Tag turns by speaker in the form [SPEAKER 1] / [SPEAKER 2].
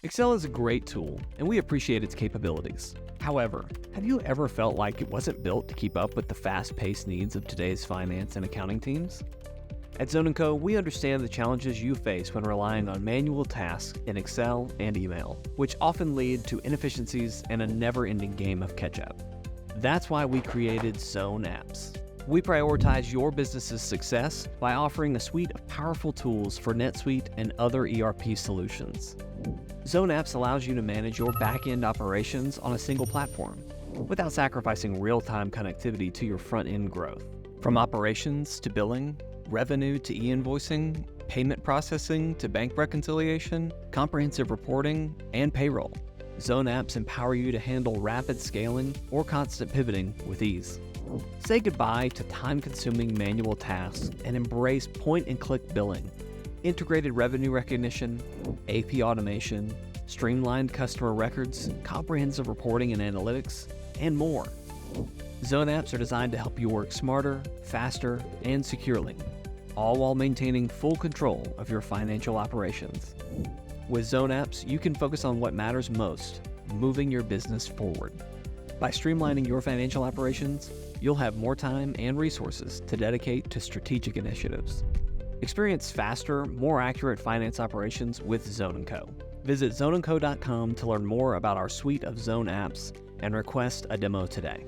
[SPEAKER 1] Excel is a great tool, and we appreciate its capabilities. However, have you ever felt like it wasn't built to keep up with the fast-paced needs of today's finance and accounting teams? At Zone & Co., we understand the challenges you face when relying on manual tasks in Excel and email, which often lead to inefficiencies and a never-ending game of catch-up. That's why we created Zone Apps. We prioritize your business's success by offering a suite of powerful tools for NetSuite and other ERP solutions. Zone Apps allows you to manage your back-end operations on a single platform without sacrificing real-time connectivity to your front-end growth. From operations to billing, revenue to e-invoicing, payment processing to bank reconciliation, comprehensive reporting, and payroll, Zone Apps empower you to handle rapid scaling or constant pivoting with ease. Say goodbye to time-consuming manual tasks and embrace point-and-click billing, integrated revenue recognition, AP automation, streamlined customer records, comprehensive reporting and analytics, and more. Zone Apps are designed to help you work smarter, faster, and securely, all while maintaining full control of your financial operations. With Zone Apps, you can focus on what matters most, moving your business forward. By streamlining your financial operations, you'll have more time and resources to dedicate to strategic initiatives. Experience faster, more accurate finance operations with Zone & Co. Visit zoneandco.com to learn more about our suite of Zone apps and request a demo today.